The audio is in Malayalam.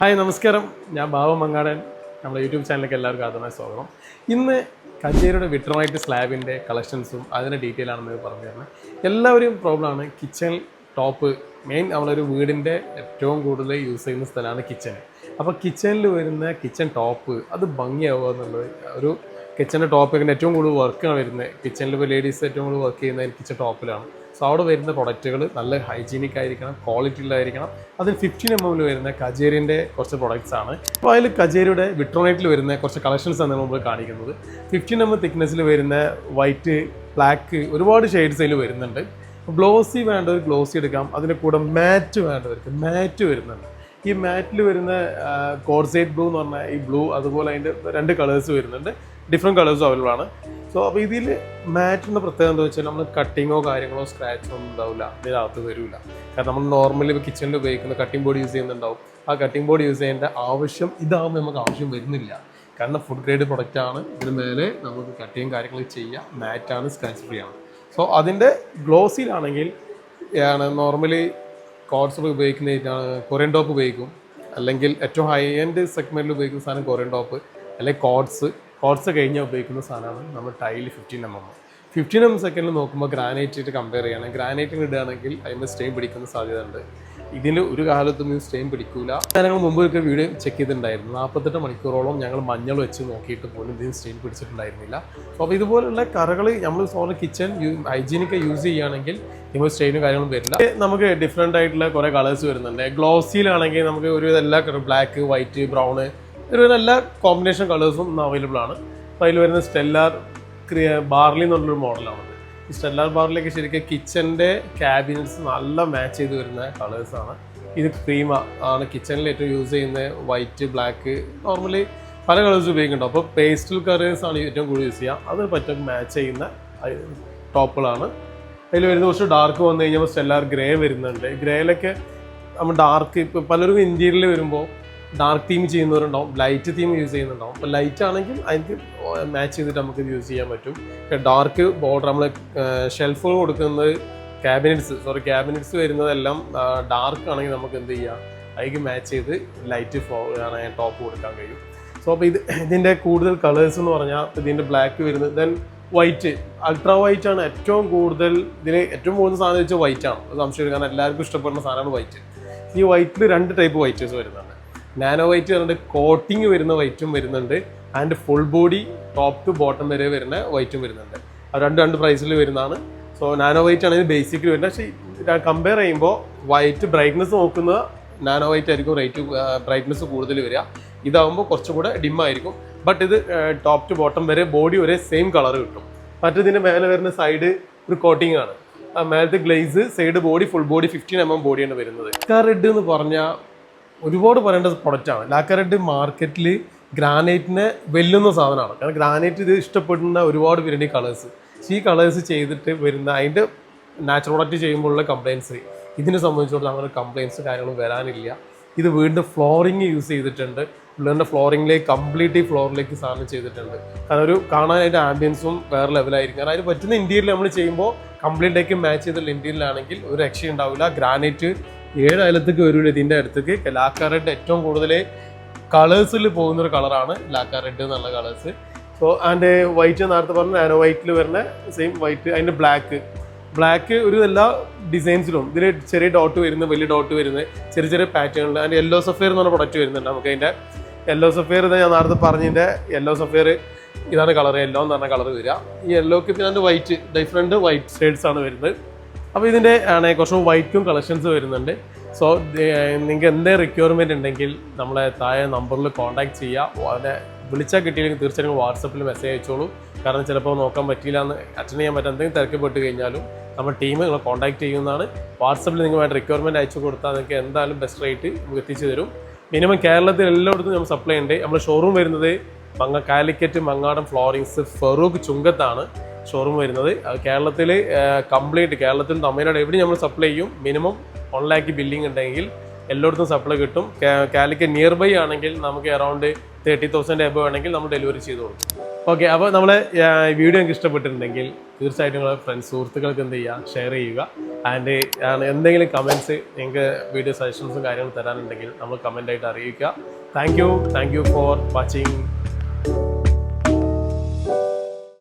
ഹായ് നമസ്കാരം, ഞാൻ ബാബു മങ്ങാടൻ. നമ്മുടെ യൂട്യൂബ് ചാനലിലേക്ക് എല്ലാവർക്കും ആദ്യമായി സ്വാഗതം. ഇന്ന് കജേരിയുടെ വിട്രോണൈറ്റ് സ്ലാബിൻ്റെ കളക്ഷൻസും അതിൻ്റെ ഡീറ്റെയിൽ ആണെന്ന് പറഞ്ഞു തരുന്നത്. എല്ലാവരും പ്രോബ്ലമാണ് കിച്ചൺ ടോപ്പ്. മെയിൻ നമ്മളൊരു വീടിൻ്റെ ഏറ്റവും കൂടുതൽ യൂസ് ചെയ്യുന്ന സ്ഥലമാണ് കിച്ചൺ. അപ്പോൾ കിച്ചണിൽ വരുന്ന കിച്ചൺ ടോപ്പ് അത് ഭംഗിയാവുക എന്നുള്ളത് ഒരു കിച്ചൻ്റെ ടോപ്പിൻ്റെ ഏറ്റവും കൂടുതൽ വർക്കാണ് വരുന്നത്. കിച്ചണിൽ ഇപ്പോൾ ലേഡീസ് ഏറ്റവും കൂടുതൽ വർക്ക് ചെയ്യുന്നത് കിച്ചൺ ടോപ്പിലാണ്. സോ അവിടെ വരുന്ന പ്രൊഡക്റ്റുകൾ നല്ല ഹൈജീനിക് ആയിരിക്കണം, ക്വാളിറ്റി ഉള്ളതായിരിക്കണം. അതിൽ 15mm വരുന്ന കജേരിൻ്റെ കുറച്ച് പ്രൊഡക്ട്സ് ആണ്. അപ്പോൾ അതിൽ കജേരിയുടെ വിട്രോണൈറ്റിൽ വരുന്ന കുറച്ച് കളക്ഷൻസ് ആണ് നമ്മൾ കാണിക്കുന്നത്. 15mm തിക്നെസ്സിൽ വരുന്ന വൈറ്റ്, ബ്ലാക്ക്, ഒരുപാട് ഷെയ്ഡ്സ് അതിൽ വരുന്നുണ്ട്. ഗ്ലോസി വേണ്ടവർ ഗ്ലോസി എടുക്കാം. അതിൻ്റെ കൂടെ മാറ്റ് വേണ്ടവർക്ക് മാറ്റ് വരുന്നുണ്ട്. ഈ മാറ്റിൽ വരുന്ന കോർസൈറ്റ് ബ്ലൂ എന്ന് പറഞ്ഞാൽ ഈ ബ്ലൂ, അതുപോലെ അതിൻ്റെ 2 കളേഴ്സ് വരുന്നുണ്ട്. ഡിഫറെൻറ്റ് കളേഴ്സും അവൈലബിൾ ആണ്. സോ അപ്പോൾ ഇതിൽ മാറ്റിൻ്റെ പ്രത്യേകത എന്താ വെച്ചാൽ നമ്മൾ കട്ടിങ്ങോ കാര്യങ്ങളോ സ്ക്രാച്ചോ ഒന്നും ഉണ്ടാവില്ല, ഇതിനകത്ത് വരില്ല. കാരണം നമ്മൾ നോർമലി ഇപ്പോൾ കിച്ചണിൽ ഉപയോഗിക്കുന്ന കട്ടിംഗ് ബോർഡ് യൂസ് ചെയ്യുന്നുണ്ടാവും. ആ കട്ടിംഗ് ബോർഡ് യൂസ് ചെയ്യേണ്ട ആവശ്യം ഇതാകുമ്പോൾ നമുക്ക് ആവശ്യം വരുന്നില്ല. കാരണം ഫുഡ് ഗ്രേഡ് പ്രൊഡക്റ്റ് ആണ്. ഇതിന് മേലെ നമുക്ക് കട്ടിങ് കാര്യങ്ങൾ ചെയ്യാം. മാറ്റാണ്, സ്ക്രാച്ച് ഫ്രീ ആണ്. സോ അതിൻ്റെ ഗ്ലോസിലാണെങ്കിൽ നോർമലി കോഡ്സ് ഉപയോഗിക്കുന്ന കൊറിയൻ ടോപ്പ് ഉപയോഗിക്കും, അല്ലെങ്കിൽ ഏറ്റവും ഹൈ എൻഡ് സെഗ്മെൻറ്റിൽ ഉപയോഗിക്കുന്ന സാധനം കൊറിയൻ ടോപ്പ്, അല്ലെങ്കിൽ കോഡ്സ് കഴിഞ്ഞാൽ ഉപയോഗിക്കുന്ന സാധനമാണ് നമ്മൾ ടൈൽ 15mm സെക്കൻഡിൽ നോക്കുമ്പോൾ ഗ്രാനൈറ്റ് കമ്പയർ ചെയ്യുകയാണെങ്കിൽ ഗ്രാനൈറ്റിന് ഇടുകയാണെങ്കിൽ അതിന് സ്റ്റെയിൻ പിടിക്കുന്ന സാധ്യത ഉണ്ട്. ഇതിന് ഒരു കാലത്തും ഈ സ്റ്റെയിൻ പിടിക്കില്ല. ഞങ്ങൾ മുമ്പ് ഒരു വീഡിയോ ചെക്ക് ചെയ്തിട്ടുണ്ടായിരുന്നു. 48 മണിക്കൂറോളം ഞങ്ങൾ മഞ്ഞൾ വെച്ച് നോക്കിയിട്ട് പോലും ഇതിന് സ്റ്റെയിൻ പിടിച്ചിട്ടുണ്ടായിരുന്നില്ല. അപ്പോൾ ഇതുപോലുള്ള കറകൾ നമ്മൾ സോറി കിച്ചൺ ഹൈജീനിക്ക് യൂസ് ചെയ്യുകയാണെങ്കിൽ ഇപ്പോൾ സ്റ്റെയിനും കാര്യങ്ങളും വരില്ല. നമുക്ക് ഡിഫറെൻ്റ് ആയിട്ടുള്ള കുറേ കളേഴ്സ് വരുന്നുണ്ട്. ഗ്ലോസിയിലാണെങ്കിൽ നമുക്ക് ഒരു എല്ലാ ബ്ലാക്ക്, വൈറ്റ്, ബ്രൗണ്, എല്ലാ കോമ്പിനേഷൻ കളേഴ്സും അവൈലബിൾ ആണ്. അപ്പോൾ അതിൽ വരുന്ന സ്റ്റെല്ലാർ ബാർലി എന്നുള്ളൊരു മോഡലാണത്. ഈ സ്റ്റെല്ലാർ ബാർലിയൊക്കെ ശരിക്കും കിച്ചൻ്റെ ക്യാബിനറ്റ്സ് നല്ല മാച്ച് ചെയ്ത് വരുന്ന കളേഴ്സാണ്. ഇത് ക്രീമ ആണ് കിച്ചണിൽ ഏറ്റവും യൂസ് ചെയ്യുന്ന. വൈറ്റ്, ബ്ലാക്ക്, നോർമലി പല കളേഴ്സ് ഉപയോഗിക്കുന്നുണ്ട്. അപ്പോൾ പേസ്റ്റൽ കളേഴ്സാണ് ഏറ്റവും കൂടുതൽ യൂസ് ചെയ്യുക. അത് പറ്റും മാച്ച് ചെയ്യുന്ന ടോപ്പുകളാണ്. അതിൽ വരുന്ന കുറച്ച് ഡാർക്ക് വന്നു കഴിഞ്ഞാൽ സ്റ്റെല്ലാർ ഗ്രേ വരുന്നുണ്ട്. ഗ്രേയിലൊക്കെ നമ്മൾ ഡാർക്ക്, ഇപ്പോൾ പലരും ഇന്റീരിയറിൽ വരുമ്പോൾ ഡാർക്ക് തീം ചെയ്യുന്നവരുണ്ടാവും, ലൈറ്റ് തീം യൂസ് ചെയ്യുന്നുണ്ടാവും. അപ്പോൾ ലൈറ്റ് ആണെങ്കിൽ അതിന് മാച്ച് ചെയ്തിട്ട് നമുക്ക് യൂസ് ചെയ്യാൻ പറ്റും. ഡാർക്ക് ബോർഡർ നമ്മൾ ഷെൽഫുകൾ കൊടുക്കുന്നത് ക്യാബിനറ്റ്സ് വരുന്നതെല്ലാം ഡാർക്ക് ആണെങ്കിൽ നമുക്ക് എന്ത് ചെയ്യാം, അതിന് മാച്ച് ചെയ്ത് ലൈറ്റ് ടോപ്പ് കൊടുക്കാൻ കഴിയും. സോ അപ്പോൾ ഇതിൻ്റെ കൂടുതൽ കളേഴ്സ് എന്ന് പറഞ്ഞാൽ ഇതിൻ്റെ ബ്ലാക്ക് വരുന്നത്, ദെൻ വൈറ്റ്, അൾട്രാ വൈറ്റ് ആണ് ഏറ്റവും കൂടുതൽ. ഇതിന് ഏറ്റവും കൂടുതൽ സാധനം വെച്ചാൽ വൈറ്റ് ആണ്. അത് സംശയം, കാരണം എല്ലാവർക്കും ഇഷ്ടപ്പെടുന്ന സാധനമാണ് വൈറ്റ്. ഈ വൈറ്റിൽ 2 ടൈപ്പ് വൈറ്റേഴ്സ് വരുന്നുണ്ട്. നാനോ വൈറ്റ് വരുന്നുണ്ട്, കോട്ടിങ് വരുന്ന വൈറ്റും വരുന്നുണ്ട്, and full body top to bottom വരെ വരുന്ന വൈറ്റും വരുന്നുണ്ട്. അത് രണ്ട് പ്രൈസിൽ വരുന്നതാണ്. സോ നാനോ വൈറ്റ് ആണ് ഇത് ബേസിക്കലി വരുന്നത്. പക്ഷേ കമ്പയർ ചെയ്യുമ്പോൾ വൈറ്റ് ബ്രൈറ്റ്നസ് നോക്കുന്ന നാനോ വൈറ്റ് ആയിരിക്കും ബ്രൈറ്റ്നസ് കൂടുതൽ വരിക. ഇതാകുമ്പോൾ കുറച്ചും കൂടെ ഡിമ്മായിരിക്കും. ബട്ട് ഇത് ടോപ്പ് ടു ബോട്ടം വരെ ബോഡി ഒരേ സെയിം കളർ കിട്ടും. മറ്റേതിൻ്റെ മേലെ വരുന്ന സൈഡ് ഒരു കോട്ടിംഗ് ആണ്. മേലത്തെ glaze, side body, full body 15mm ബോഡിയാണ് വരുന്നത്. റെഡ് എന്ന് പറഞ്ഞാൽ ഒരുപാട് പറയേണ്ട പ്രൊഡക്റ്റാണ്. ലാക്ക റെഡ് മാർക്കറ്റിൽ ഗ്രാനൈറ്റിനെ വെല്ലുന്ന സാധനമാണ്. കാരണം ഗ്രാനൈറ്റ് ഇത് ഇഷ്ടപ്പെടുന്ന ഒരുപാട് പേരുടെ കളേഴ്സ്. ഈ കളേഴ്സ് ചെയ്തിട്ട് വരുന്ന അതിൻ്റെ നാച്ചുറൽ പ്രൊഡക്റ്റ് ചെയ്യുമ്പോഴുള്ള കംപ്ലയിൻസ്, ഇതിനെ സംബന്ധിച്ചിടത്തോളം അങ്ങനെ കംപ്ലയിൻസ് കാര്യങ്ങളും വരാനില്ല. ഇത് വീണ്ടും ഫ്ലോറിങ് യൂസ് ചെയ്തിട്ടുണ്ട്. പിള്ളേരുടെ ഫ്ലോറിങ്ങിലേക്ക് ഫ്ലോറിലേക്ക് സാധനം ചെയ്തിട്ടുണ്ട്. കാരണം ഒരു കാണാനായിട്ട് ആംബിയൻസും വേറെ ലെവലായിരിക്കും. കാരണം അതിന് പറ്റുന്ന ഇന്റീരിയൽ നമ്മൾ ചെയ്യുമ്പോൾ കംപ്ലീറ്റേക്ക് മാച്ച് ചെയ്തുള്ള ഇന്റീരിയലാണെങ്കിൽ ഒരു രക്ഷ ഉണ്ടാവില്ല. ഗ്രാനൈറ്റ് 7 അയലത്തേക്ക് വരില്ല. ഇതിൻ്റെ അടുത്തേക്ക് ലാക്ക റെഡ് ഏറ്റവും കൂടുതൽ കളേഴ്സിൽ പോകുന്നൊരു കളറാണ് ലാക്ക റെഡ് എന്നുള്ള കളേഴ്സ്. സോ ആൻഡ് വൈറ്റ് നേരത്തെ പറഞ്ഞ നാനോ വൈറ്റിൽ വരുന്ന സെയിം വൈറ്റ്. അതിൻ്റെ ബ്ലാക്ക് ഒരു എല്ലാ ഡിസൈൻസിലും ഇതിൽ ചെറിയ ഡോട്ട് വരുന്നത്, വലിയ ഡോട്ട് വരുന്നത്, ചെറിയ പാറ്റേണിൽ. അതിൻ്റെ യെല്ലോ സഫയർ എന്ന് പറഞ്ഞ പ്രൊഡക്റ്റ് വരുന്നുണ്ട്. നമുക്ക് അതിൻ്റെ യെല്ലോ സഫയർ ഇത് ഞാൻ നേരത്തെ പറഞ്ഞതിൻ്റെ യെല്ലോ സഫയർ ഇതാണ് കളർ, യെല്ലോ എന്ന് പറഞ്ഞ കളർ വരിക. ഈ യെല്ലോക്ക് പിന്നെ അതിൻ്റെ വൈറ്റ്, ഡിഫറെൻറ്റ് വൈറ്റ് ഷെയ്ഡ്സ് ആണ് വരുന്നത്. അപ്പോൾ ഇതിൻ്റെ കുറച്ച് വൈറ്റും കളക്ഷൻസ് വരുന്നുണ്ട്. സോ നിങ്ങൾക്ക് എന്തേ റിക്വയർമെൻറ്റ് ഉണ്ടെങ്കിൽ നമ്മളെ താഴെ നമ്പറിൽ കോൺടാക്ട് ചെയ്യുക. അതിനെ വിളിച്ചാൽ കിട്ടിയില്ലെങ്കിൽ തീർച്ചയായും വാട്സപ്പിൽ മെസ്സേജ് അയച്ചോളൂ. കാരണം ചിലപ്പോൾ നോക്കാൻ പറ്റിയില്ല എന്ന് അറ്റൻഡ് ചെയ്യാൻ പറ്റും, എന്തെങ്കിലും തിരക്കപ്പെട്ട് കഴിഞ്ഞാലും നമ്മുടെ ടീം നിങ്ങളെ കോൺടാക്ട് ചെയ്യുന്നതാണ്. വാട്സപ്പിൽ നിങ്ങൾ വേണ്ട റിക്വയർമെൻറ്റ് അയച്ചു കൊടുത്താൽ നിങ്ങൾക്ക് എന്തായാലും ബെസ്റ്റ് റേറ്റ് എത്തിച്ചു തരും. മിനിമം കേരളത്തിൽ എല്ലായിടത്തും നമ്മൾ സപ്ലൈ ഉണ്ട്. നമ്മുടെ ഷോറൂം വരുന്നത് കാലിക്കറ്റ് മങ്ങാടം ഫ്ലോറിങ്സ് ഫറൂഖ് ചുങ്കത്താണ് ഷോറൂം വരുന്നത്. അത് കേരളത്തിൽ കേരളത്തിൽ തമിഴ്നാട് എവിടെ നമ്മൾ സപ്ലൈ ചെയ്യും. മിനിമം 1 lakh ബില്ലിംഗ് ഉണ്ടെങ്കിൽ എല്ലായിടത്തും സപ്ലൈ കിട്ടും. കാലിക്കറ്റ് നിയർ ബൈ ആണെങ്കിൽ നമുക്ക് അറൗണ്ട് 30,000 എബോ ആണെങ്കിൽ നമ്മൾ ഡെലിവറി ചെയ്ത് കൊടുക്കും. ഓക്കെ, അപ്പോൾ നമ്മളെ വീഡിയോ എനിക്ക് ഇഷ്ടപ്പെട്ടിട്ടുണ്ടെങ്കിൽ തീർച്ചയായിട്ടും നിങ്ങളുടെ ഫ്രണ്ട്സ് സുഹൃത്തുക്കൾക്ക് എന്ത് ചെയ്യുക, ഷെയർ ചെയ്യുക. ആൻഡ് എന്തെങ്കിലും കമൻറ്റ്സ് നിങ്ങൾക്ക് വീഡിയോ സജഷൻസും കാര്യങ്ങളും തരാനുണ്ടെങ്കിൽ നമ്മൾ കമൻ്റായിട്ട് അറിയിക്കുക. Thank you for watching.